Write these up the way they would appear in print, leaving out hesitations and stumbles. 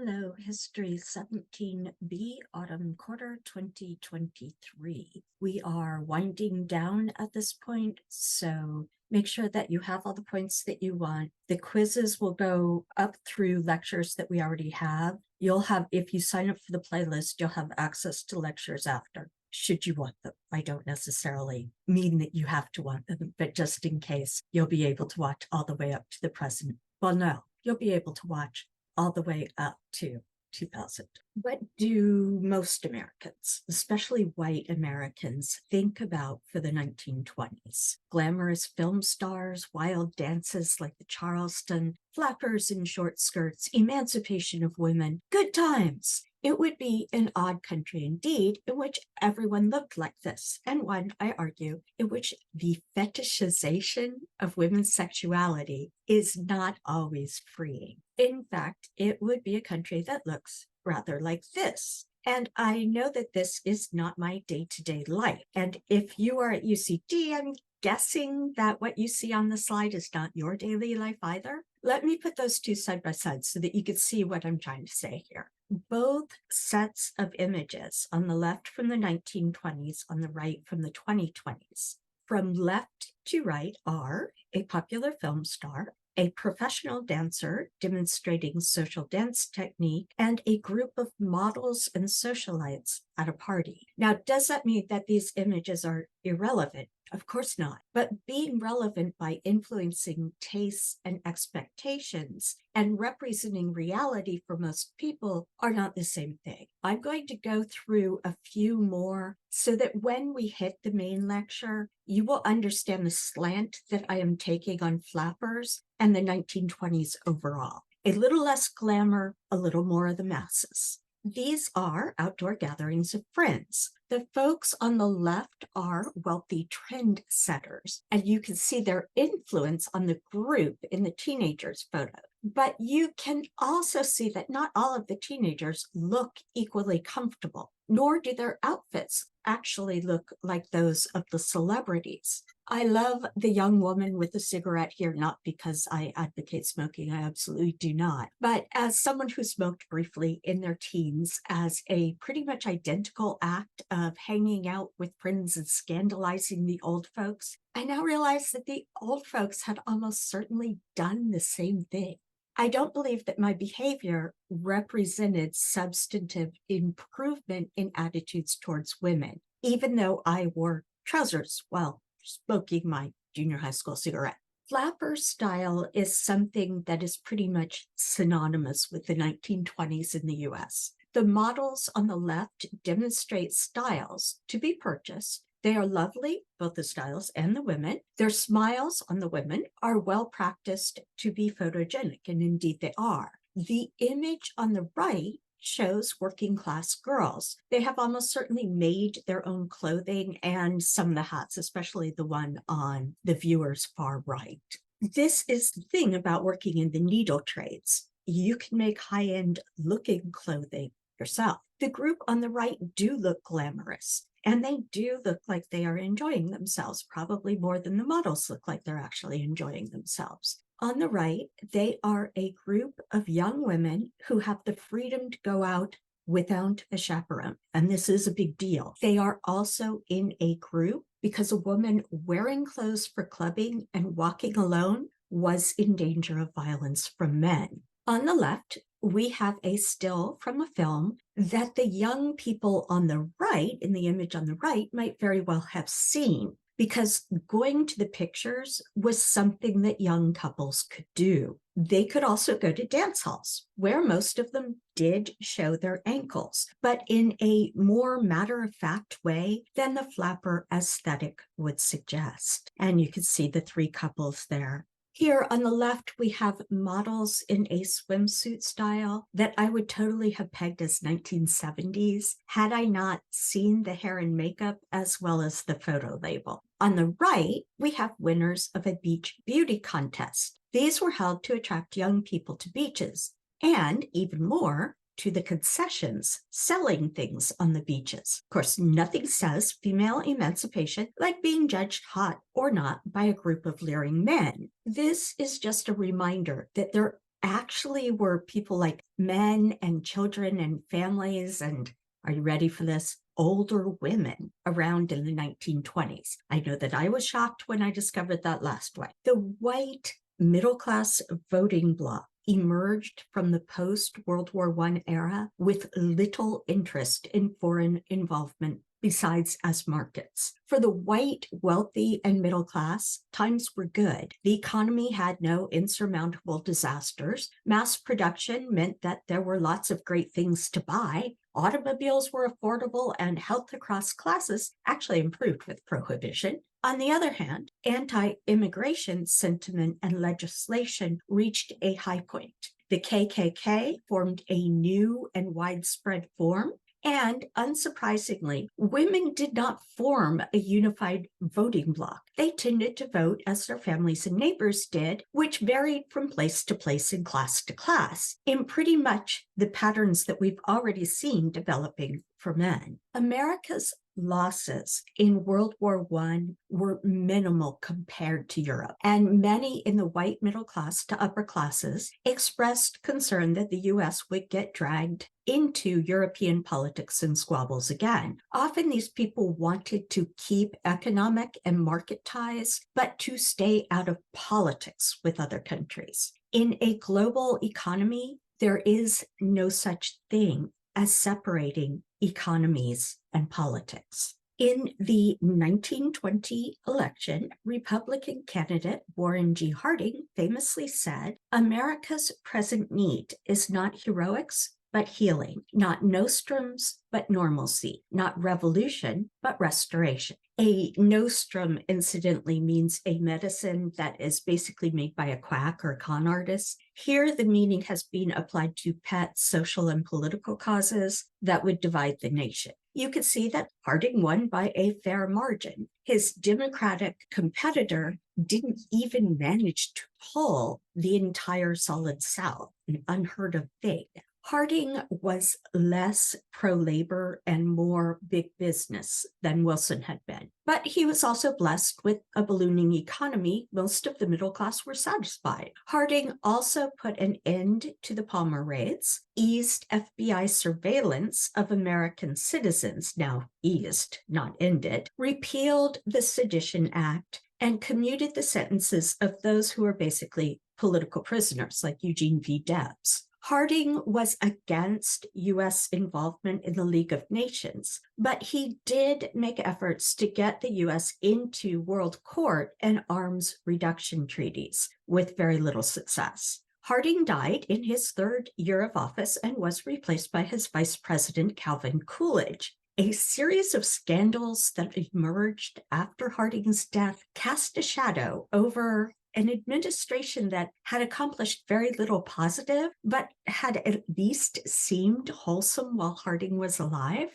Hello, History 17B Autumn Quarter 2023. We are winding down at this point, so make sure that you have all the points that you want. The quizzes will go up through lectures that we already have. If you sign up for the playlist, you'll have access to lectures after, should you want them. I don't necessarily mean that you have to want them, but just in case, you'll be able to watch all the way up to the present. Well, no, you'll be able to watch all the way up to 2000. What do most Americans, especially white Americans, think about for the 1920s? Glamorous film stars, wild dances like the Charleston, flappers in short skirts, emancipation of women, good times. It would be an odd country indeed in which everyone looked like this, and one, I argue, in which the fetishization of women's sexuality is not always freeing. In fact, it would be a country that looks rather like this. And I know that this is not my day-to-day life. And if you are at UCD, I'm guessing that what you see on the slide is not your daily life either. Let me put those two side by side so that you can see what I'm trying to say here. Both sets of images, on the left from the 1920s, on the right from the 2020s. From left to right are a popular film star, a professional dancer demonstrating social dance technique, and a group of models and socialites at a party. Now, does that mean that these images are irrelevant? Of course not. But being relevant by influencing tastes and expectations and representing reality for most people are not the same thing. I'm going to go through a few more so that when we hit the main lecture, you will understand the slant that I am taking on flappers and the 1920s overall. A little less glamour, a little more of the masses. These are outdoor gatherings of friends. The folks on the left are wealthy trend setters, and you can see their influence on the group in the teenagers' photo. But you can also see that not all of the teenagers look equally comfortable, nor do their outfits actually look like those of the celebrities. I love the young woman with the cigarette here, not because I advocate smoking, I absolutely do not, but as someone who smoked briefly in their teens as a pretty much identical act of hanging out with friends and scandalizing the old folks, I now realize that the old folks had almost certainly done the same thing. I don't believe that my behavior represented substantive improvement in attitudes towards women, even though I wore trousers while smoking my junior high school cigarette. Flapper style is something that is pretty much synonymous with the 1920s in the US. The models on the left demonstrate styles to be purchased. They are lovely, both the styles and the women. Their smiles on the women are well practiced to be photogenic, and indeed they are. The image on the right shows working class girls. They have almost certainly made their own clothing and some of the hats, especially the one on the viewer's far right. This is the thing about working in the needle trades. You can make high-end looking clothing yourself. The group on the right do look glamorous, and they do look like they are enjoying themselves, probably more than the models look like they're actually enjoying themselves. On the right, they are a group of young women who have the freedom to go out without a chaperone, and this is a big deal. They are also in a group because a woman wearing clothes for clubbing and walking alone was in danger of violence from men. On the left, we have a still from a film that the young people on the right, in the image on the right, might very well have seen, because going to the pictures was something that young couples could do. They could also go to dance halls, where most of them did show their ankles, but in a more matter-of-fact way than the flapper aesthetic would suggest. And you can see the three couples there. Here on the left, we have models in a swimsuit style that I would totally have pegged as 1970s had I not seen the hair and makeup as well as the photo label. On the right, we have winners of a beach beauty contest. These were held to attract young people to beaches, and even more, to the concessions selling things on the beaches. Of course, nothing says female emancipation like being judged hot or not by a group of leering men. This is just a reminder that there actually were people like men and children and families and, are you ready for this? Older women around in the 1920s. I know that I was shocked when I discovered that last one. The white middle-class voting bloc emerged from the post-World War I era with little interest in foreign involvement besides as markets. For the white, wealthy, and middle class, times were good. The economy had no insurmountable disasters. Mass production meant that there were lots of great things to buy. Automobiles were affordable, and health across classes actually improved with prohibition. On the other hand, anti-immigration sentiment and legislation reached a high point. The KKK formed a new and widespread form, and unsurprisingly, women did not form a unified voting bloc. They tended to vote as their families and neighbors did, which varied from place to place and class to class, in pretty much the patterns that we've already seen developing for men. America's losses in World War I were minimal compared to Europe, and many in the white middle class to upper classes expressed concern that the U.S. would get dragged into European politics and squabbles again. Often these people wanted to keep economic and market ties, but to stay out of politics with other countries. In a global economy, there is no such thing as separating economies and politics. In the 1920 election, Republican candidate Warren G. Harding famously said, "America's present need is not heroics, but healing, not nostrums, but normalcy, not revolution, but restoration." A nostrum, incidentally, means a medicine that is basically made by a quack or a con artist. Here, the meaning has been applied to pet social and political causes that would divide the nation. You could see that Harding won by a fair margin. His Democratic competitor didn't even manage to pull the entire Solid South, an unheard of thing. Harding was less pro-labor and more big business than Wilson had been. But he was also blessed with a ballooning economy. Most of the middle class were satisfied. Harding also put an end to the Palmer raids, eased FBI surveillance of American citizens, now eased, not ended, repealed the Sedition Act, and commuted the sentences of those who were basically political prisoners, like Eugene V. Debs. Harding was against U.S. involvement in the League of Nations, but he did make efforts to get the U.S. into World Court and arms reduction treaties with very little success. Harding died in his third year of office and was replaced by his vice president, Calvin Coolidge. A series of scandals that emerged after Harding's death cast a shadow over an administration that had accomplished very little positive, but had at least seemed wholesome while Harding was alive.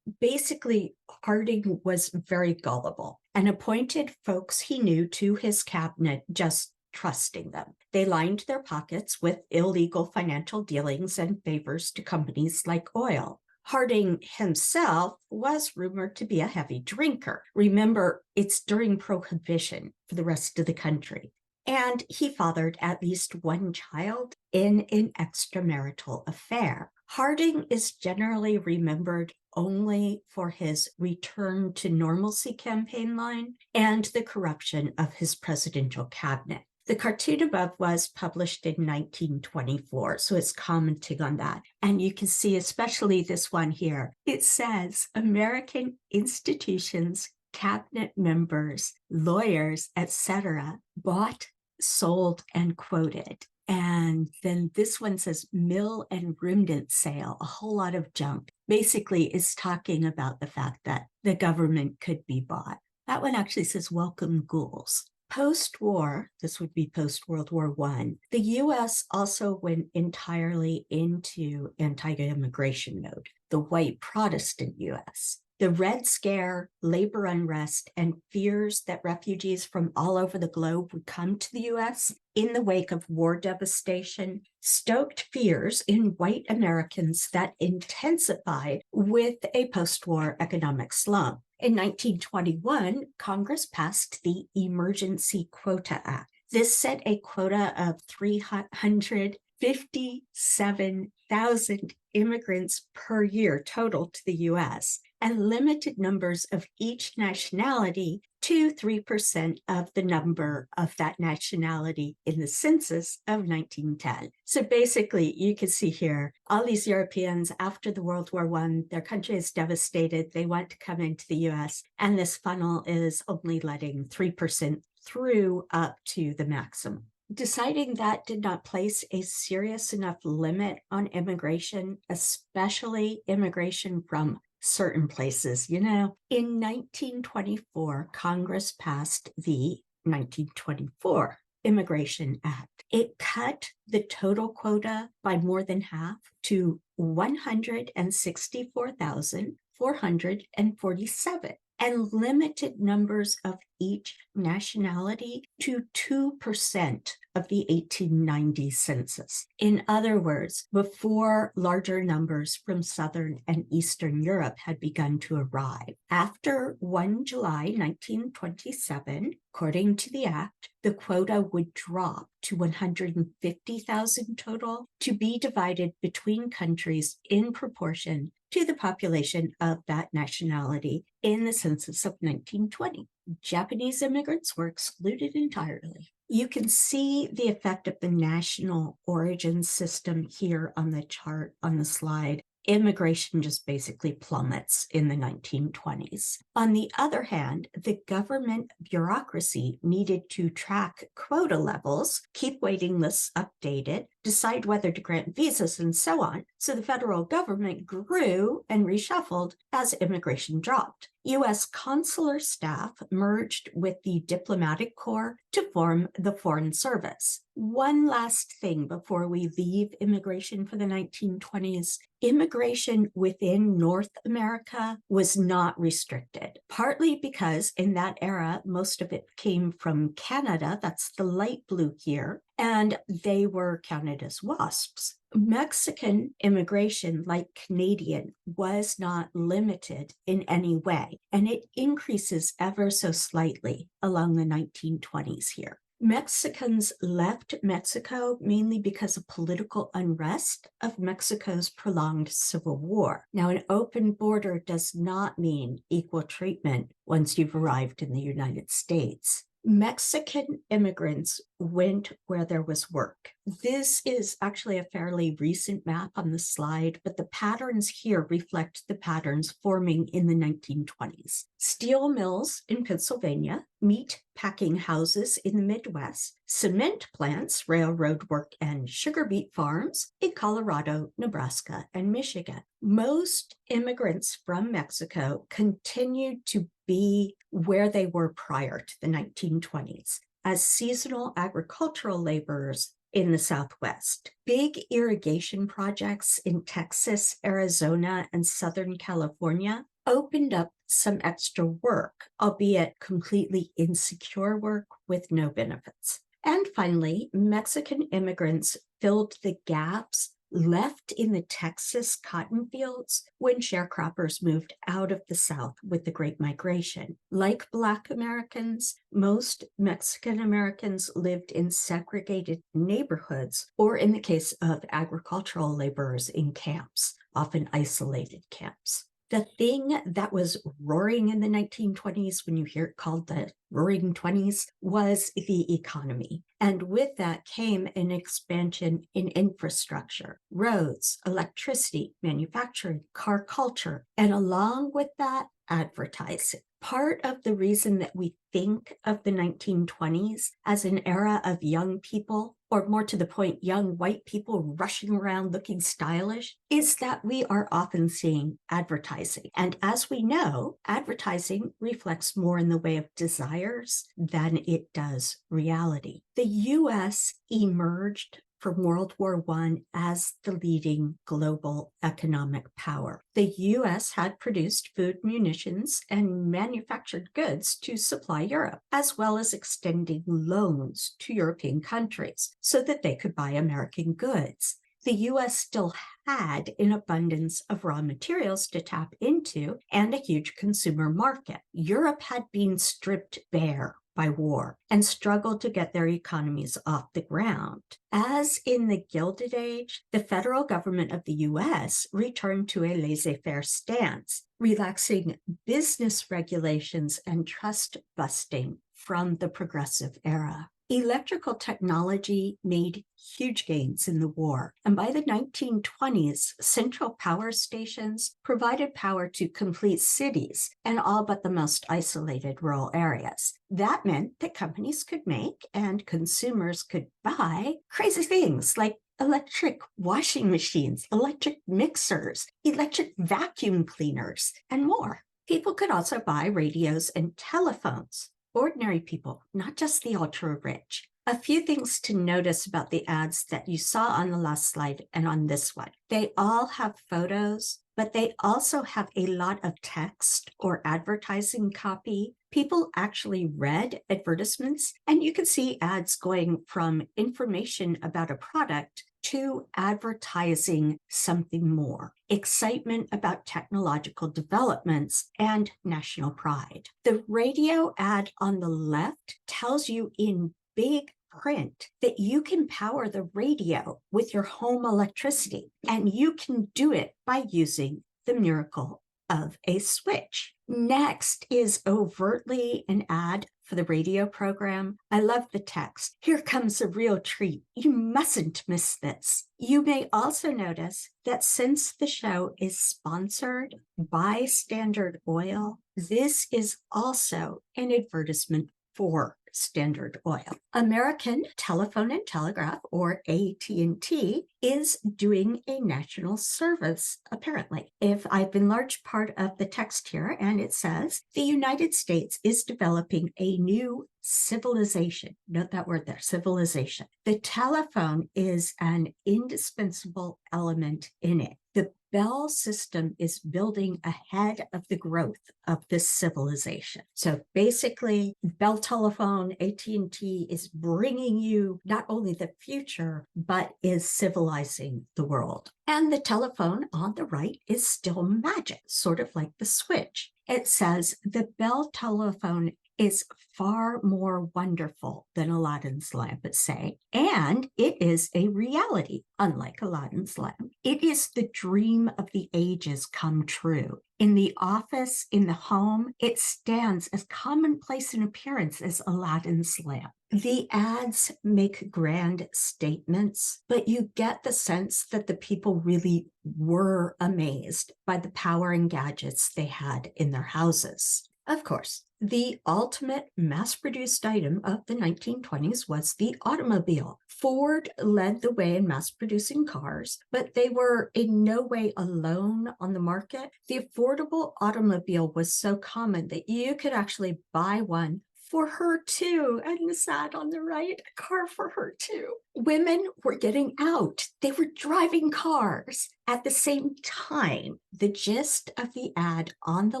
Basically, Harding was very gullible and appointed folks he knew to his cabinet, just trusting them. They lined their pockets with illegal financial dealings and favors to companies like oil. Harding himself was rumored to be a heavy drinker. Remember, it's during Prohibition for the rest of the country. And he fathered at least one child in an extramarital affair. Harding is generally remembered only for his return to normalcy campaign line and the corruption of his presidential cabinet. The cartoon above was published in 1924, so it's commenting on that. And you can see, especially this one here, it says, "American institutions, cabinet members, lawyers, etc., bought, sold, and quoted." And then this one says mill and remnant sale, a whole lot of junk. Basically, is talking about the fact that the government could be bought. That one actually says welcome ghouls. Post-war, this would be post-World War I, the U.S. also went entirely into anti-immigration mode, the white Protestant U.S. The Red Scare, labor unrest, and fears that refugees from all over the globe would come to the U.S. in the wake of war devastation stoked fears in white Americans that intensified with a post-war economic slump. In 1921, Congress passed the Emergency Quota Act. This set a quota of 300,000 57,000 immigrants per year total to the US, and limited numbers of each nationality to 3% of the number of that nationality in the census of 1910. So basically, you can see here, all these Europeans after the World War I, their country is devastated. They want to come into the US, and this funnel is only letting 3% through up to the maximum. Deciding that did not place a serious enough limit on immigration, especially immigration from certain places. In 1924, Congress passed the 1924 Immigration Act. It cut the total quota by more than half to 164,447 and limited numbers of each nationality to 2% of the 1890 census. In other words, before larger numbers from Southern and Eastern Europe had begun to arrive. After 1 July 1927, according to the Act, the quota would drop to 150,000 total to be divided between countries in proportion to the population of that nationality in the census of 1920. Japanese immigrants were excluded entirely. You can see the effect of the national origin system here on the chart on the slide. Immigration just basically plummets in the 1920s. On the other hand, the government bureaucracy needed to track quota levels, keep waiting lists updated, decide whether to grant visas, and so on. So the federal government grew and reshuffled as immigration dropped. U.S. consular staff merged with the diplomatic corps to form the Foreign Service. One last thing before we leave immigration for the 1920s. Immigration within North America was not restricted, partly because in that era, most of it came from Canada, that's the light blue here, and they were counted as WASPs. Mexican immigration, like Canadian, was not limited in any way, and it increases ever so slightly along the 1920s here. Mexicans left Mexico mainly because of political unrest of Mexico's prolonged civil war. Now, an open border does not mean equal treatment once you've arrived in the United States. Mexican immigrants went where there was work. This is actually a fairly recent map on the slide, but the patterns here reflect the patterns forming in the 1920s. Steel mills in Pennsylvania, meat packing houses in the Midwest, cement plants, railroad work, and sugar beet farms in Colorado, Nebraska, and Michigan. Most immigrants from Mexico continued to be where they were prior to the 1920s as seasonal agricultural laborers in the Southwest. Big irrigation projects in Texas, Arizona, and Southern California opened up some extra work, albeit completely insecure work with no benefits. And finally, Mexican immigrants filled the gaps left in the Texas cotton fields when sharecroppers moved out of the South with the Great Migration. Like Black Americans, most Mexican Americans lived in segregated neighborhoods, or in the case of agricultural laborers, in camps, often isolated camps. The thing that was roaring in the 1920s, when you hear it called the Roaring 20s, was the economy. And with that came an expansion in infrastructure, roads, electricity, manufacturing, car culture, and along with that, advertising. Part of the reason that we think of the 1920s as an era of young people, or more to the point, young white people rushing around looking stylish, is that we are often seeing advertising. And as we know, advertising reflects more in the way of desires than it does reality. The US emerged from World War I as the leading global economic power. The US had produced food, munitions, and manufactured goods to supply Europe, as well as extending loans to European countries so that they could buy American goods. The US still had an abundance of raw materials to tap into and a huge consumer market. Europe had been stripped bare by war and struggled to get their economies off the ground. As in the Gilded Age, the federal government of the US returned to a laissez-faire stance, relaxing business regulations and trust busting from the progressive era. Electrical technology made huge gains in the war, and by the 1920s, central power stations provided power to complete cities and all but the most isolated rural areas. That meant that companies could make and consumers could buy crazy things like electric washing machines, electric mixers, electric vacuum cleaners, and more. People could also buy radios and telephones. Ordinary people, not just the ultra-rich. A few things to notice about the ads that you saw on the last slide and on this one. They all have photos, but they also have a lot of text or advertising copy. People actually read advertisements, and you can see ads going from information about a product to advertising something more, excitement about technological developments, and national pride. The radio ad on the left tells you in big print that you can power the radio with your home electricity, and you can do it by using the miracle of a switch. Next is overtly an ad for the radio program. I love the text. Here comes a real treat. You mustn't miss this. You may also notice that since the show is sponsored by Standard Oil, this is also an advertisement for Standard Oil. American Telephone and Telegraph, or AT&T, is doing a national service, apparently. If I've enlarged part of the text here, and it says, the United States is developing a new civilization. Note that word there, civilization. The telephone is an indispensable element in it. The Bell system is building ahead of the growth of this civilization. So basically, Bell Telephone, AT&T is bringing you not only the future, but is civilizing the world. And the telephone on the right is still magic, sort of like the switch. It says the Bell telephone is far more wonderful than Aladdin's lamp, it say, and it is a reality, unlike Aladdin's lamp. It is the dream of the ages come true. In the office, in the home, it stands as commonplace in appearance as Aladdin's lamp. The ads make grand statements, but you get the sense that the people really were amazed by the power and gadgets they had in their houses. Of course, the ultimate mass-produced item of the 1920s was the automobile. Ford led the way in mass-producing cars, but they were in no way alone on the market. The affordable automobile was so common that you could actually buy one for her too, and this ad on the right, a car for her too. Women were getting out. They were driving cars. At the same time, the gist of the ad on the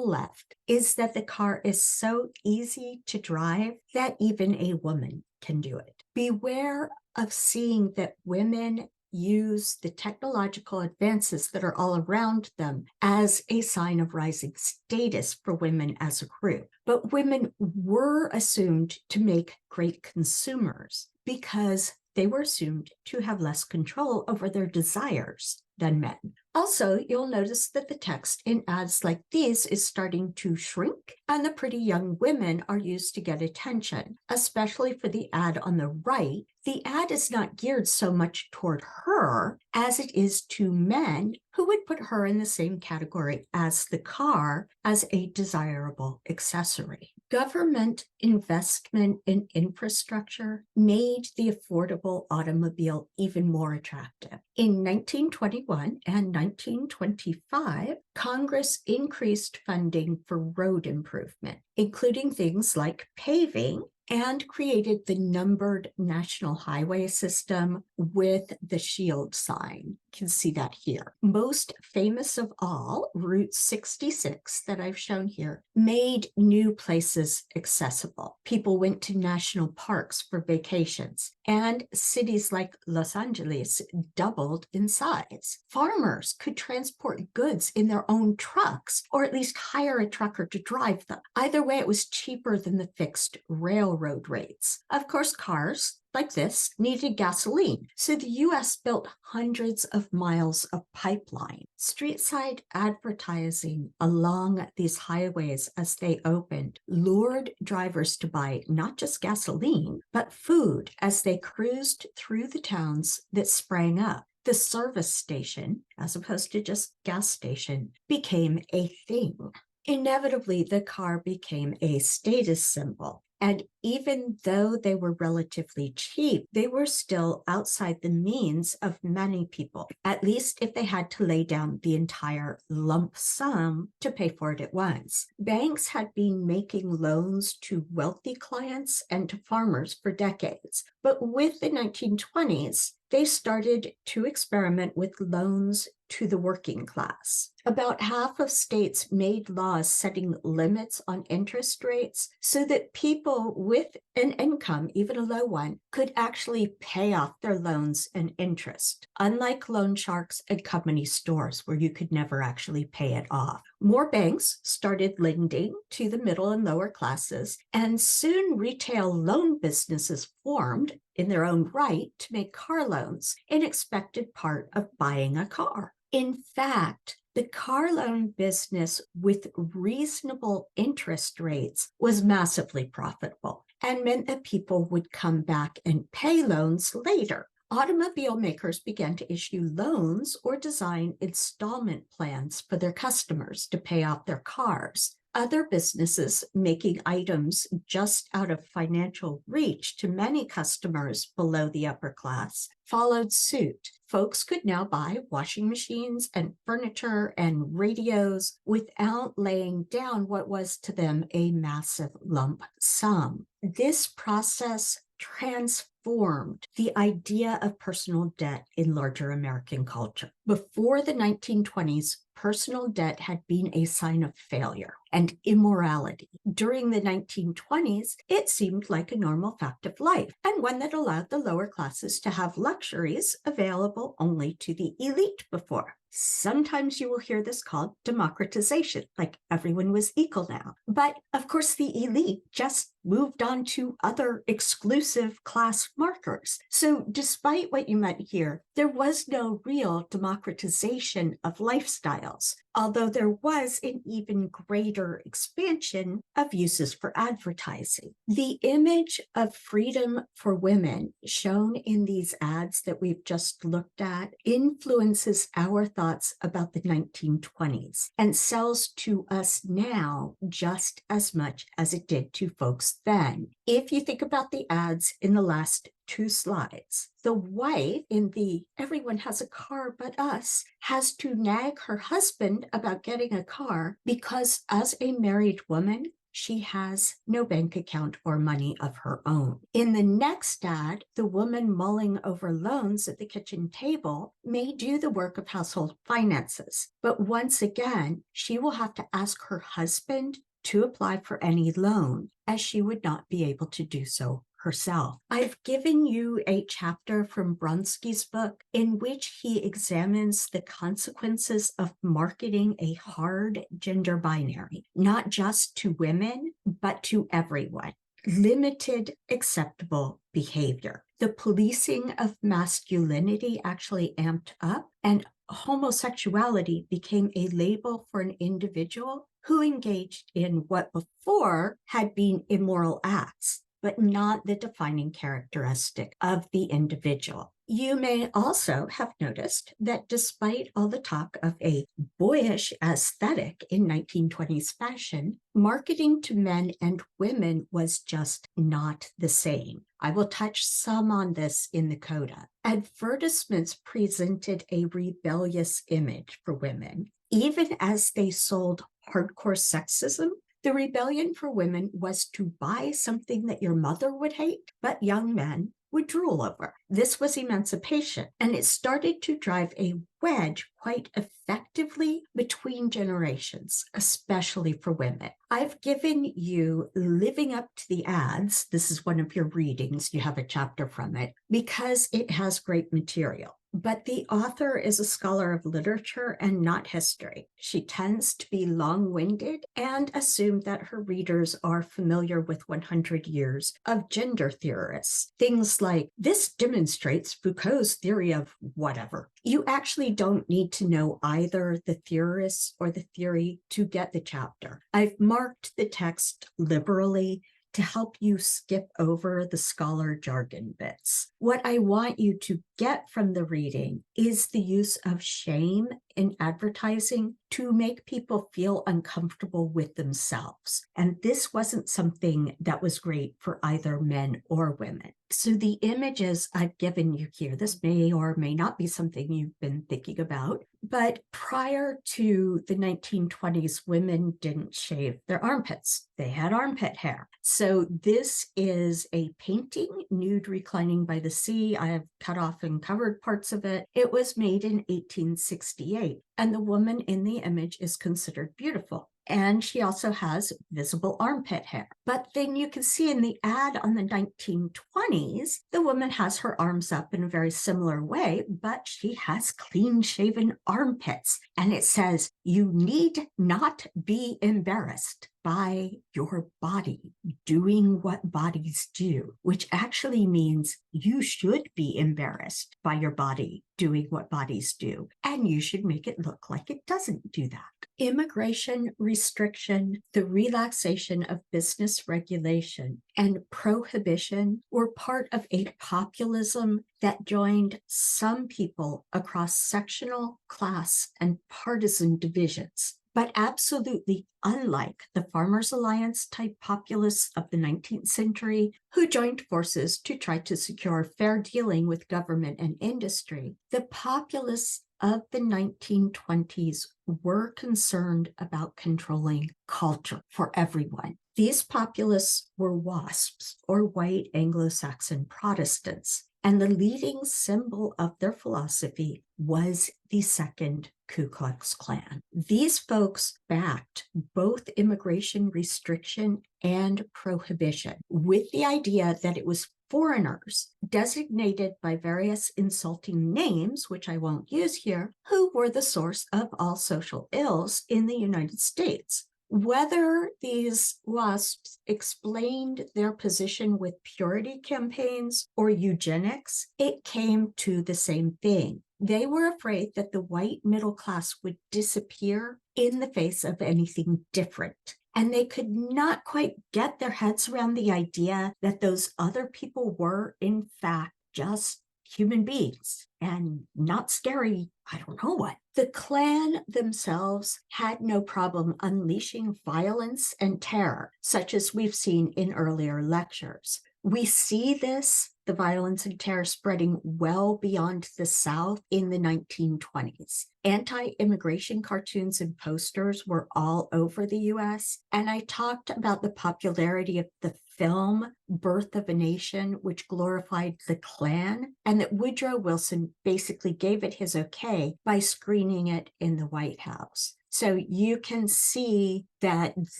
left is that the car is so easy to drive that even a woman can do it. Beware of seeing that women use the technological advances that are all around them as a sign of rising status for women as a group. But women were assumed to make great consumers because they were assumed to have less control over their desires than men. Also, you'll notice that the text in ads like these is starting to shrink, and the pretty young women are used to get attention, especially for the ad on the right. The ad is not geared so much toward her as it is to men who would put her in the same category as the car as a desirable accessory. Government investment in infrastructure made the affordable automobile even more attractive. In 1921 and 1925, Congress increased funding for road improvement, including things like paving, and created the numbered national highway system with the shield sign. You can see that here. Most famous of all, Route 66 that I've shown here, made new places accessible. People went to national parks for vacations, and cities like Los Angeles doubled in size. Farmers could transport goods in their own trucks, or at least hire a trucker to drive them. Either way, it was cheaper than the fixed rail railroad rates. Of course, cars like this needed gasoline, so the U.S. built hundreds of miles of pipeline. Street-side advertising along these highways as they opened lured drivers to buy not just gasoline, but food as they cruised through the towns that sprang up. The service station, as opposed to just gas station, became a thing. Inevitably, the car became a status symbol. And even though they were relatively cheap, they were still outside the means of many people, at least if they had to lay down the entire lump sum to pay for it at once. Banks had been making loans to wealthy clients and to farmers for decades. But with the 1920s, they started to experiment with loans to the working class. About half of states made laws setting limits on interest rates so that people with an income, even a low one, could actually pay off their loans and interest, unlike loan sharks and company stores where you could never actually pay it off. More banks started lending to the middle and lower classes, and soon retail loan businesses formed in their own right to make car loans, an expected part of buying a car. In fact, the car loan business with reasonable interest rates was massively profitable and meant that people would come back and pay loans later. Automobile makers began to issue loans or design installment plans for their customers to pay off their cars. Other businesses making items just out of financial reach to many customers below the upper class followed suit. Folks could now buy washing machines and furniture and radios without laying down what was to them a massive lump sum. This process transformed the idea of personal debt in larger American culture. Before the 1920s, personal debt had been a sign of failure and immorality. During the 1920s, it seemed like a normal fact of life and one that allowed the lower classes to have luxuries available only to the elite before. Sometimes you will hear this called democratization, like everyone was equal now. But of course, the elite just moved on to other exclusive class markers. So despite what you might hear, there was no real democratization of lifestyles, although there was an even greater expansion of uses for advertising. The image of freedom for women shown in these ads that we've just looked at influences our thoughts about the 1920s and sells to us now just as much as it did to folks then. If you think about the ads in the last two slides, the wife in the everyone has a car but us has to nag her husband about getting a car because as a married woman, she has no bank account or money of her own. In the next ad, the woman mulling over loans at the kitchen table may do the work of household finances. But once again, she will have to ask her husband to apply for any loan, as she would not be able to do so herself. I've given you a chapter from Bronsky's book in which he examines the consequences of marketing a hard gender binary, not just to women, but to everyone. Limited acceptable behavior. The policing of masculinity actually amped up, and homosexuality became a label for an individual who engaged in what before had been immoral acts, but not the defining characteristic of the individual. You may also have noticed that despite all the talk of a boyish aesthetic in 1920s fashion, marketing to men and women was just not the same. I will touch some on this in the coda. Advertisements presented a rebellious image for women. Even as they sold hardcore sexism, the rebellion for women was to buy something that your mother would hate, but young men would drool over. This was emancipation, and it started to drive a wedge quite effectively between generations, especially for women. I've given you Living Up to the Ads. This is one of your readings. You have a chapter from it because it has great material. but the author is a scholar of literature and not history. She tends to be long-winded and assume that her readers are familiar with 100 years of gender theorists. Things like, this demonstrates Foucault's theory of whatever. You actually don't need to know either the theorists or the theory to get the chapter. I've marked the text liberally to help you skip over the scholar jargon bits. What I want you to get from the reading is the use of shame in advertising to make people feel uncomfortable with themselves. And this wasn't something that was great for either men or women. So the images I've given you here, this may or may not be something you've been thinking about, but prior to the 1920s, women didn't shave their armpits. They had armpit hair. So this is a painting, Nude Reclining by the Sea. I have cut off and covered parts of it. It was made in 1868, and the woman in the image is considered beautiful. And she also has visible armpit hair. But then you can see in the ad on the 1920s, the woman has her arms up in a very similar way, but she has clean shaven armpits. And it says, you need not be embarrassed by your body doing what bodies do, which actually means you should be embarrassed by your body doing what bodies do, and you should make it look like it doesn't do that. Immigration restriction, the relaxation of business regulation, and prohibition were part of a populism that joined some people across sectional, class, and partisan divisions. But absolutely unlike the Farmers Alliance type populists of the 19th century, who joined forces to try to secure fair dealing with government and industry, the populists of the 1920s were concerned about controlling culture for everyone. These populists were WASPs, or white Anglo-Saxon Protestants, and the leading symbol of their philosophy was the Second Ku Klux Klan. These folks backed both immigration restriction and prohibition, with the idea that it was foreigners designated by various insulting names, which I won't use here, who were the source of all social ills in the United States. Whether these WASPs explained their position with purity campaigns or eugenics, it came to the same thing. They were afraid that the white middle class would disappear in the face of anything different. And they could not quite get their heads around the idea that those other people were, in fact, just human beings and not scary, I don't know what. The Klan themselves had no problem unleashing violence and terror, such as we've seen in earlier lectures. We see this, the violence and terror, spreading well beyond the South in the 1920s. Anti-immigration cartoons and posters were all over the US, and I talked about the popularity of the film Birth of a Nation, which glorified the Klan, and that Woodrow Wilson basically gave it his okay by screening it in the White House. So you can see that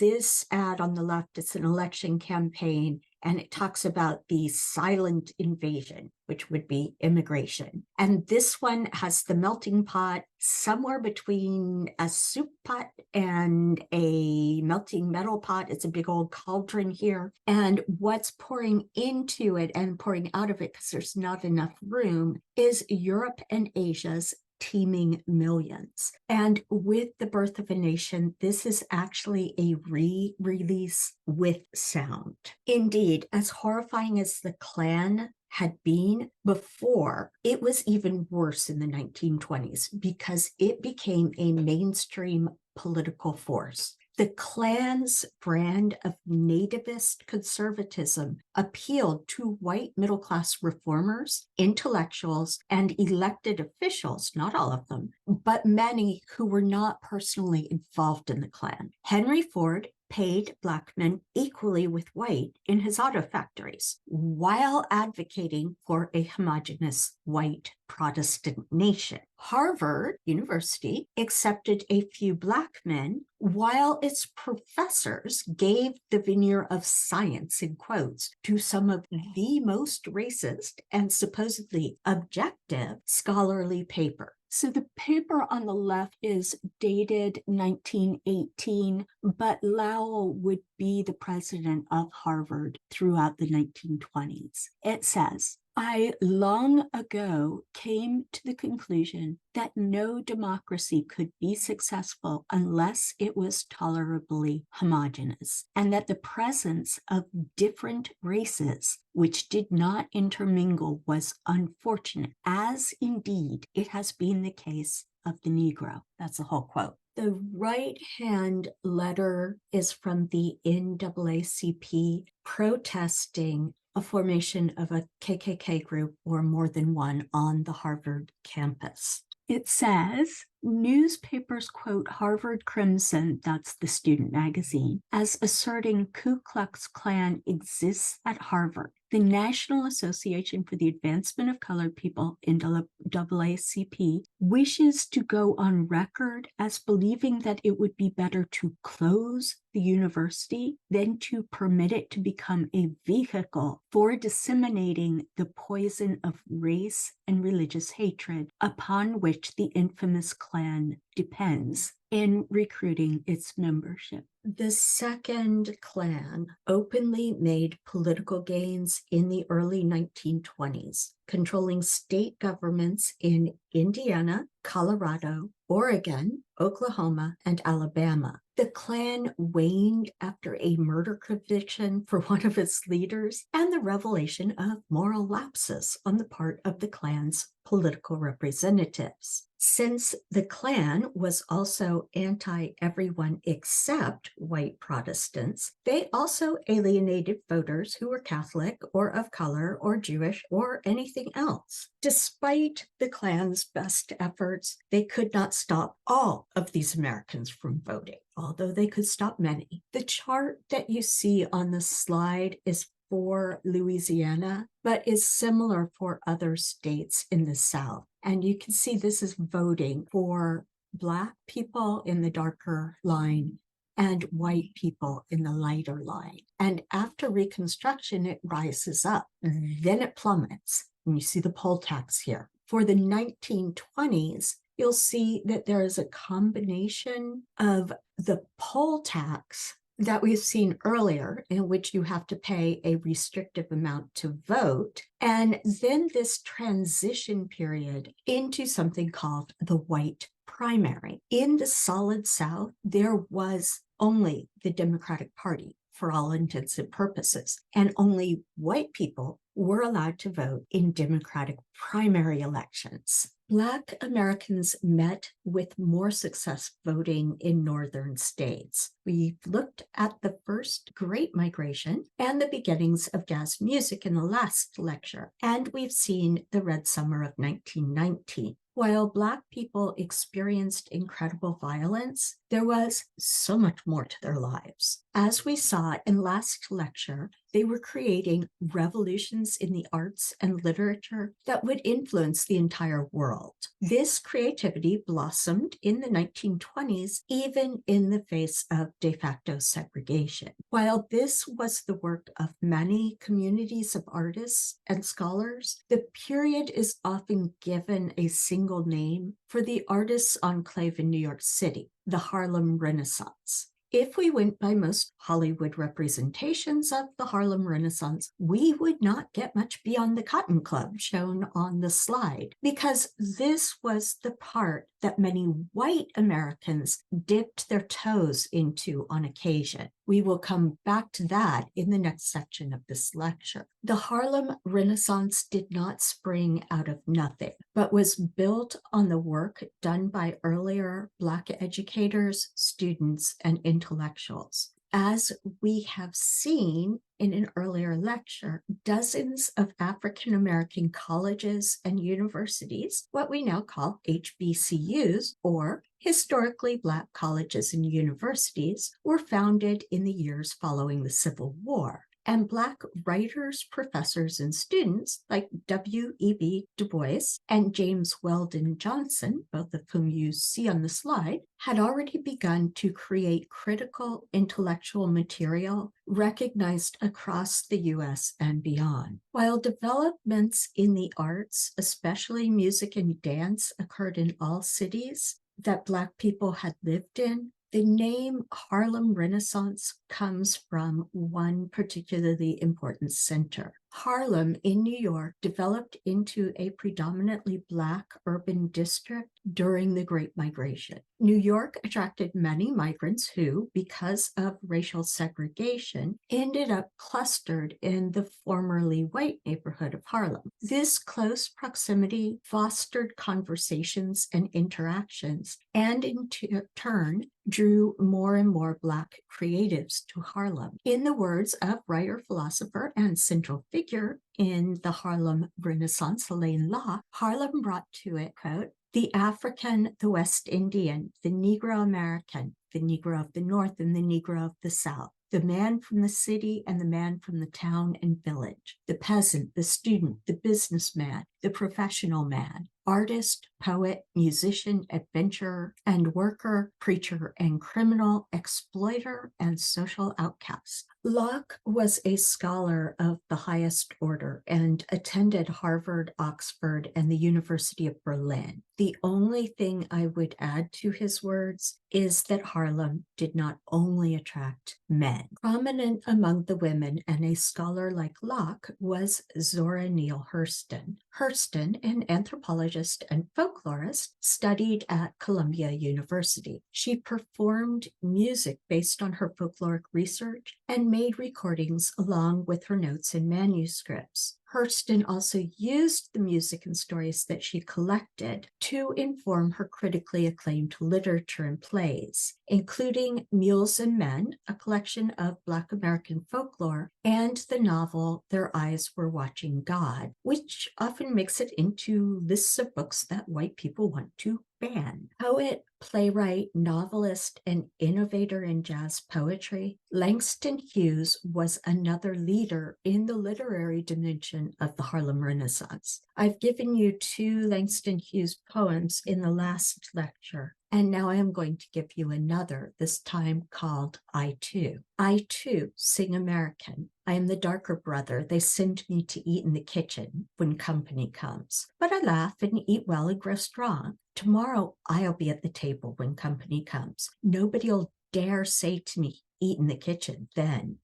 this ad on the left, it's an election campaign, and it talks about the silent invasion, which would be immigration. And this one has the melting pot somewhere between a soup pot and a melting metal pot. It's a big old cauldron here. And what's pouring into it and pouring out of it, because there's not enough room, is Europe and Asia's teeming millions. And with The Birth of a Nation, this is actually a re-release with sound. Indeed, as horrifying as the Klan had been before, it was even worse in the 1920s because it became a mainstream political force. The Klan's brand of nativist conservatism appealed to white middle-class reformers, intellectuals, and elected officials, not all of them, but many who were not personally involved in the Klan. Henry Ford paid Black men equally with white in his auto factories, while advocating for a homogeneous white Protestant nation. Harvard University accepted a few Black men, while its professors gave the veneer of science, in quotes, to some of the most racist and supposedly objective scholarly paper. So the paper on the left is dated 1918, but Lowell would be the president of Harvard throughout the 1920s. It says, I long ago came to the conclusion that no democracy could be successful unless it was tolerably homogeneous, and that the presence of different races which did not intermingle was unfortunate, as indeed it has been the case of the Negro. That's the whole quote. The right-hand letter is from the NAACP protesting a formation of a KKK group or more than one on the Harvard campus. It says, newspapers quote Harvard Crimson, that's the student magazine, as asserting Ku Klux Klan exists at Harvard. The National Association for the Advancement of Colored People, NAACP, wishes to go on record as believing that it would be better to close the university than to permit it to become a vehicle for disseminating the poison of race and religious hatred upon which the infamous Klan depends in recruiting its membership. The second Klan openly made political gains in the early 1920s, controlling state governments in Indiana, Colorado, Oregon, Oklahoma, and Alabama. The Klan waned after a murder conviction for one of its leaders and the revelation of moral lapses on the part of the Klan's political representatives. Since the Klan was also anti-everyone except white Protestants, they also alienated voters who were Catholic or of color or Jewish or anything else. Despite the Klan's best efforts, they could not stop all of these Americans from voting, although they could stop many. The chart that you see on the slide is for Louisiana, but is similar for other states in the South. And you can see this is voting for Black people in the darker line and white people in the lighter line. And after Reconstruction, it rises up, then it plummets. And you see the poll tax here. For the 1920s, you'll see that there is a combination of the poll tax that we've seen earlier, in which you have to pay a restrictive amount to vote, and then this transition period into something called the white primary. In the Solid South, there was only the Democratic Party for all intents and purposes, and only white people were allowed to vote in Democratic primary elections. Black Americans met with more success voting in northern states. We've looked at the first Great Migration and the beginnings of jazz music in the last lecture, and we've seen the Red Summer of 1919. While Black people experienced incredible violence, there was so much more to their lives. As we saw in last lecture, they were creating revolutions in the arts and literature that would influence the entire world. This creativity blossomed in the 1920s, even in the face of de facto segregation. While this was the work of many communities of artists and scholars, the period is often given a single name for the artists' enclave in New York City, the Harlem Renaissance. If we went by most Hollywood representations of the Harlem Renaissance, we would not get much beyond the Cotton Club shown on the slide, because this was the part that many white Americans dipped their toes into on occasion. We will come back to that in the next section of this lecture. The Harlem Renaissance did not spring out of nothing, but was built on the work done by earlier Black educators, students, and intellectuals. As we have seen in an earlier lecture, dozens of African American colleges and universities, what we now call HBCUs, or historically Black colleges and universities, were founded in the years following the Civil War. And Black writers, professors, and students like W.E.B. Du Bois and James Weldon Johnson, both of whom you see on the slide, had already begun to create critical intellectual material recognized across the U.S. and beyond. While developments in the arts, especially music and dance, occurred in all cities that Black people had lived in, the name Harlem Renaissance comes from one particularly important center. Harlem in New York developed into a predominantly Black urban district during the Great Migration. New York attracted many migrants who, because of racial segregation, ended up clustered in the formerly white neighborhood of Harlem. This close proximity fostered conversations and interactions, and in turn, drew more and more Black creatives to Harlem. In the words of writer, philosopher, and central figure in the Harlem Renaissance, Elaine Locke, Harlem brought to it, quote, the African, the West Indian, the Negro American, the Negro of the North and the Negro of the South, the man from the city and the man from the town and village, the peasant, the student, the businessman, the professional man, artist, poet, musician, adventurer, and worker, preacher, and criminal, exploiter, and social outcast. Locke was a scholar of the highest order and attended Harvard, Oxford, and the University of Berlin. The only thing I would add to his words is that Harlem did not only attract men. Prominent among the women and a scholar like Locke was Zora Neale Hurston. Hurston, an anthropologist and folklorist, studied at Columbia University. She performed music based on her folkloric research and made recordings along with her notes and manuscripts. Hurston also used the music and stories that she collected to inform her critically acclaimed literature and plays, including Mules and Men, a collection of Black American folklore, and the novel Their Eyes Were Watching God, which often makes it into lists of books that white people want to ban. Poet, playwright, novelist, and innovator in jazz poetry, Langston Hughes was another leader in the literary dimension of the Harlem Renaissance. I've given you 2 Langston Hughes poems in the last lecture, and now I am going to give you another, this time called I Too. I too sing American. I am the darker brother they send me to eat in the kitchen when company comes. But I laugh and eat well and grow strong. Tomorrow I'll be at the table when company comes. Nobody'll dare say to me, eat in the kitchen then.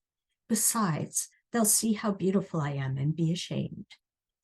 Besides, they'll see how beautiful I am and be ashamed.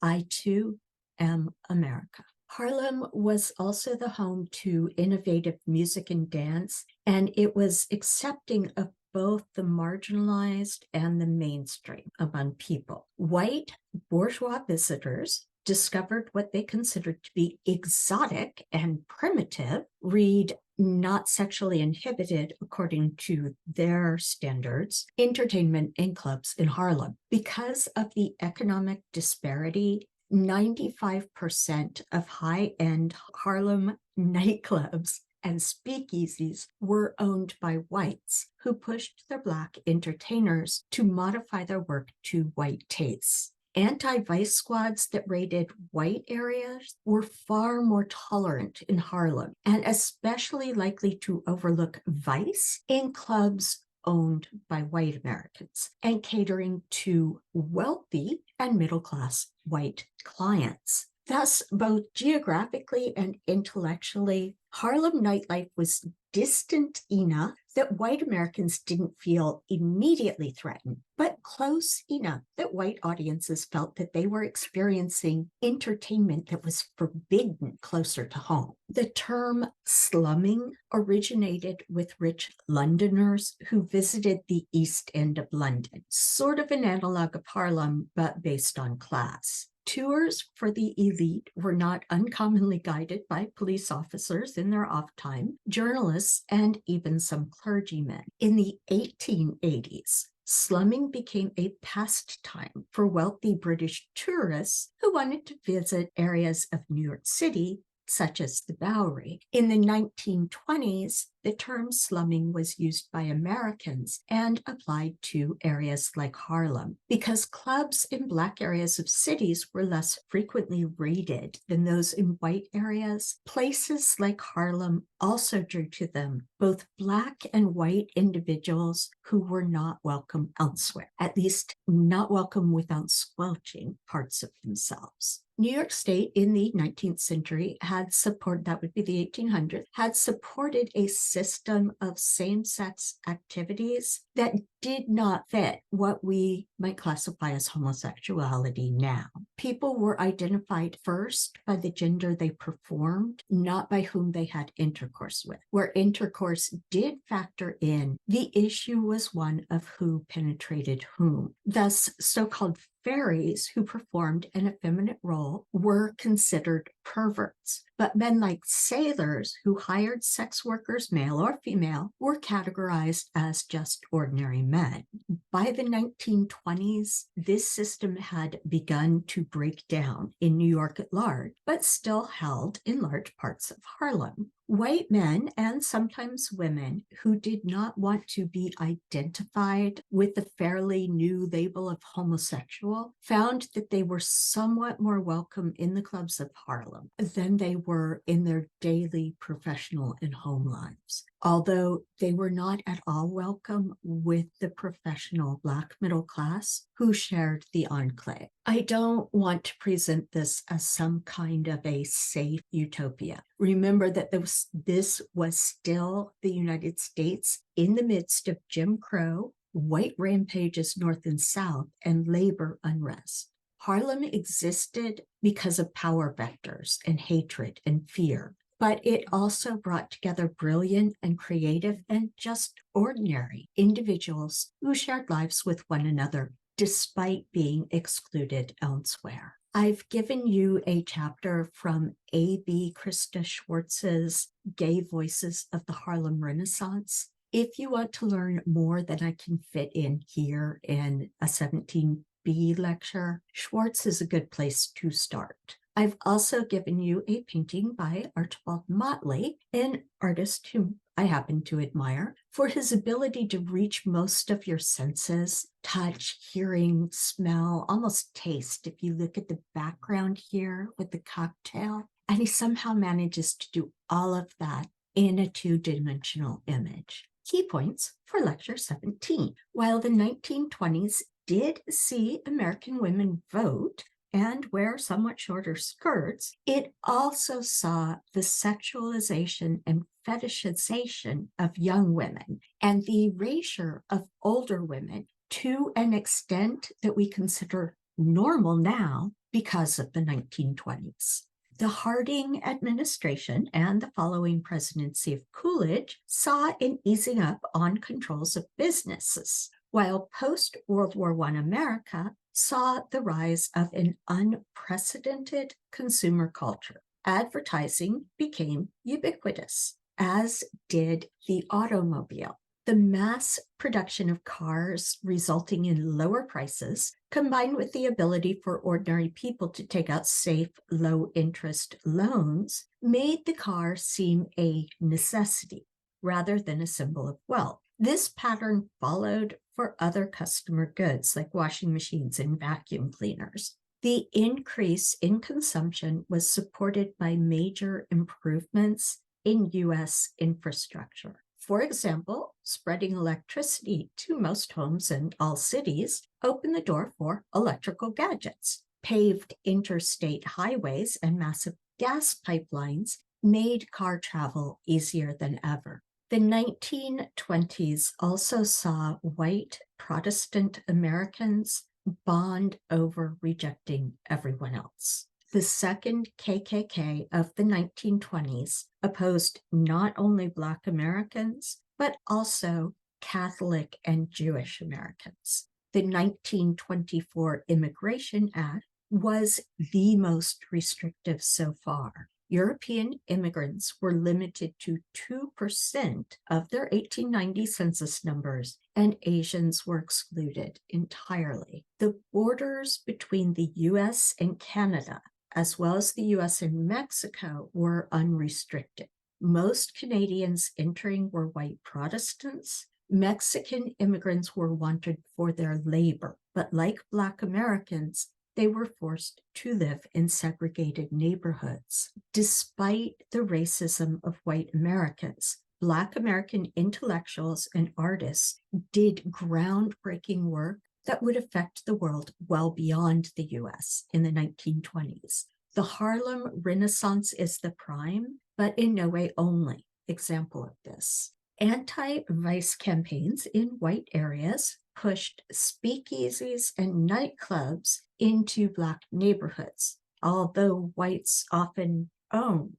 I too am America. Harlem was also the home to innovative music and dance, and it was accepting of both the marginalized and the mainstream among people. White bourgeois visitors discovered what they considered to be exotic and primitive, read not sexually inhibited according to their standards, entertainment in clubs in Harlem. Because of the economic disparity, 95% of high-end Harlem nightclubs and speakeasies were owned by whites who pushed their Black entertainers to modify their work to white tastes. Anti-vice squads that raided white areas were far more tolerant in Harlem and especially likely to overlook vice in clubs owned by white Americans and catering to wealthy and middle-class white clients. Thus, both geographically and intellectually, Harlem nightlife was distant enough that white Americans didn't feel immediately threatened, but close enough that white audiences felt that they were experiencing entertainment that was forbidden closer to home. The term slumming originated with rich Londoners who visited the East End of London, sort of an analog of Harlem, but based on class. Tours for the elite were not uncommonly guided by police officers in their off time, journalists, and even some clergymen. In the 1880s, slumming became a pastime for wealthy British tourists who wanted to visit areas of New York City, such as the Bowery. In the 1920s, the term slumming was used by Americans and applied to areas like Harlem. Because clubs in Black areas of cities were less frequently raided than those in white areas, places like Harlem also drew to them both Black and white individuals who were not welcome elsewhere, at least not welcome without squelching parts of themselves. New York State in the 19th century had supported, that would be the 1800s, had supported a system of same-sex activities that did not fit what we might classify as homosexuality now. People were identified first by the gender they performed, not by whom they had intercourse with. Where intercourse did factor in, the issue was one of who penetrated whom. Thus, so-called fairies who performed an effeminate role were considered perverts. But men like sailors who hired sex workers, male or female, were categorized as just ordinary men. By the 1920s, this system had begun to break down in New York at large, but still held in large parts of Harlem. White men and sometimes women who did not want to be identified with the fairly new label of homosexual found that they were somewhat more welcome in the clubs of Harlem than they were in their daily professional and home lives. Although they were not at all welcome with the professional Black middle class who shared the enclave. I don't want to present this as some kind of a safe utopia. Remember that this was still the United States in the midst of Jim Crow, white rampages north and south, and labor unrest. Harlem existed because of power vectors and hatred and fear, but it also brought together brilliant and creative and just ordinary individuals who shared lives with one another despite being excluded elsewhere. I've given you a chapter from A.B. Krista Schwartz's Gay Voices of the Harlem Renaissance. If you want to learn more than I can fit in here in a 17B lecture, Schwartz is a good place to start. I've also given you a painting by Archibald Motley, an artist whom I happen to admire for his ability to reach most of your senses: touch, hearing, smell, almost taste. If you look at the background here with the cocktail, and he somehow manages to do all of that in a two-dimensional image. Key points for Lecture 17. While the 1920s did see American women vote and wear somewhat shorter skirts, it also saw the sexualization and fetishization of young women and the erasure of older women to an extent that we consider normal now because of the 1920s. The Harding administration and the following presidency of Coolidge saw an easing up on controls of businesses, while post-World War I America saw the rise of an unprecedented consumer culture. Advertising became ubiquitous, as did the automobile. The mass production of cars resulting in lower prices, combined with the ability for ordinary people to take out safe, low-interest loans, made the car seem a necessity rather than a symbol of wealth. This pattern followed for other customer goods like washing machines and vacuum cleaners. The increase in consumption was supported by major improvements in U.S. infrastructure. For example, spreading electricity to most homes and all cities opened the door for electrical gadgets. Paved interstate highways and massive gas pipelines made car travel easier than ever. The 1920s also saw white Protestant Americans bond over rejecting everyone else. The second KKK of the 1920s opposed not only Black Americans, but also Catholic and Jewish Americans. The 1924 Immigration Act was the most restrictive so far. European immigrants were limited to 2% of their 1890 census numbers, and Asians were excluded entirely. The borders between the US and Canada, as well as the US and Mexico, were unrestricted. Most Canadians entering were white Protestants. Mexican immigrants were wanted for their labor, but like Black Americans, they were forced to live in segregated neighborhoods. Despite the racism of white Americans, Black American intellectuals and artists did groundbreaking work that would affect the world well beyond the US in the 1920s. The Harlem Renaissance is the prime, but in no way only, example of this. Anti-vice campaigns in white areas pushed speakeasies and nightclubs into Black neighborhoods, although whites often owned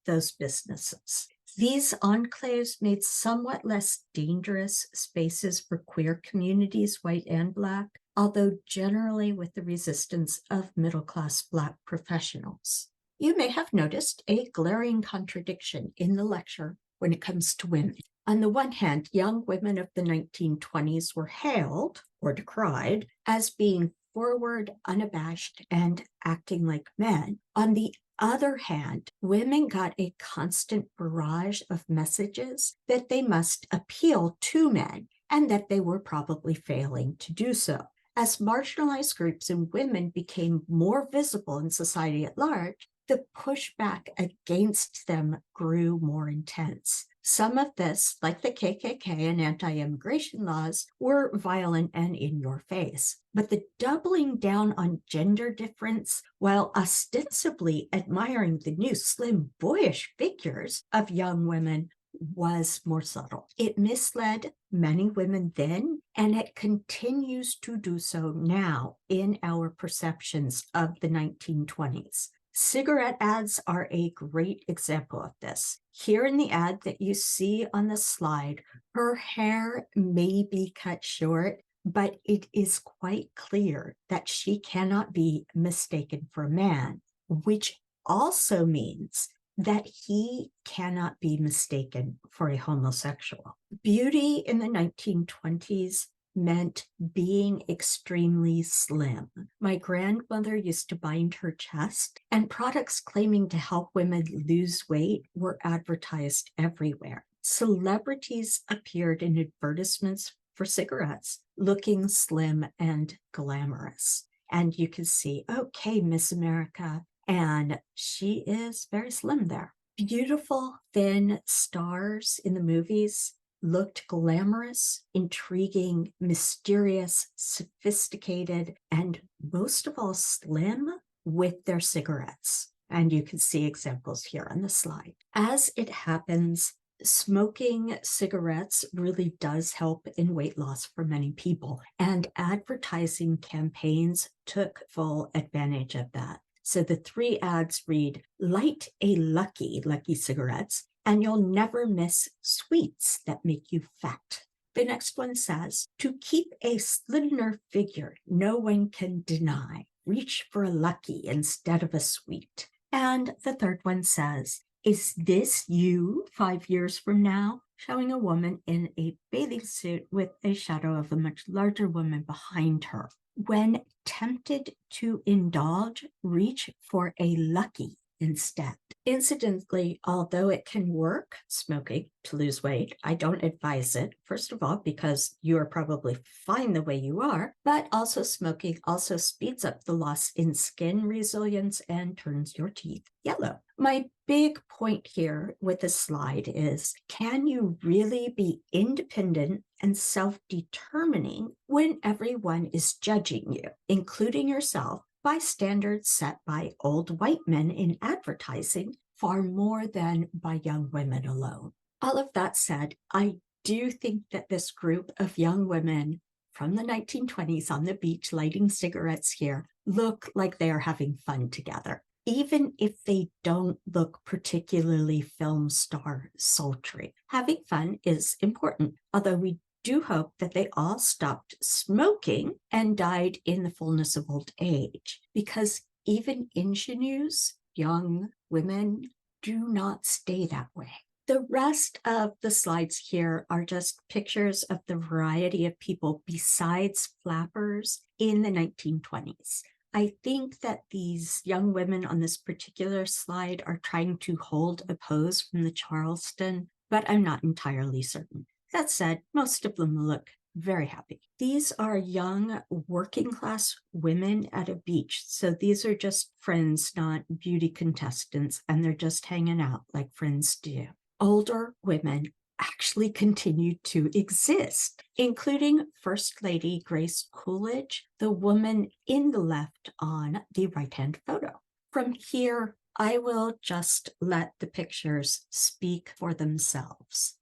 those businesses. These enclaves made somewhat less dangerous spaces for queer communities, white and Black, although generally with the resistance of middle-class Black professionals. You may have noticed a glaring contradiction in the lecture when it comes to women. On the one hand, young women of the 1920s were hailed or decried as being forward, unabashed, and acting like men. On the other hand, women got a constant barrage of messages that they must appeal to men and that they were probably failing to do so. As marginalized groups and women became more visible in society at large, the pushback against them grew more intense. Some of this, like the KKK and anti-immigration laws, were violent and in your face. But the doubling down on gender difference, while ostensibly admiring the new slim, boyish figures of young women, was more subtle. It misled many women then, and it continues to do so now in our perceptions of the 1920s. Cigarette ads are a great example of this. Here in the ad that you see on the slide, her hair may be cut short, but it is quite clear that she cannot be mistaken for a man, which also means that he cannot be mistaken for a homosexual. Beauty in the 1920s meant being extremely slim. My grandmother used to bind her chest, and products claiming to help women lose weight were advertised everywhere. Celebrities appeared in advertisements for cigarettes, looking slim and glamorous. And you can see, okay, Miss America, and she is very slim there. Beautiful, thin stars in the movies looked glamorous, intriguing, mysterious, sophisticated, and most of all slim with their cigarettes. And you can see examples here on the slide. As it happens, smoking cigarettes really does help in weight loss for many people, and advertising campaigns took full advantage of that. So the 3 ads read, light a Lucky cigarettes, and you'll never miss sweets that make you fat. The next one says, to keep a slender figure no one can deny, reach for a Lucky instead of a sweet. And the third one says, is this you 5 years from now? Showing a woman in a bathing suit with a shadow of a much larger woman behind her. When tempted to indulge, reach for a Lucky instead. Incidentally, although it can work, smoking, to lose weight, I don't advise it. First of all, because you are probably fine the way you are, but also smoking also speeds up the loss in skin resilience and turns your teeth yellow. My big point here with this slide is, can you really be independent and self-determining when everyone is judging you, including yourself, by standards set by old white men in advertising far more than by young women alone? All of that said, I do think that this group of young women from the 1920s on the beach lighting cigarettes here look like they are having fun together, even if they don't look particularly film star sultry. Having fun is important, although we do hope that they all stopped smoking and died in the fullness of old age, because even ingenues, young women, do not stay that way. The rest of the slides here are just pictures of the variety of people besides flappers in the 1920s. I think that these young women on this particular slide are trying to hold a pose from the Charleston, but I'm not entirely certain. That said, most of them look very happy. These are young working class women at a beach. So these are just friends, not beauty contestants, and they're just hanging out like friends do. Older women actually continued to exist, including First Lady Grace Coolidge, the woman in the left on the right-hand photo. From here, I will just let the pictures speak for themselves.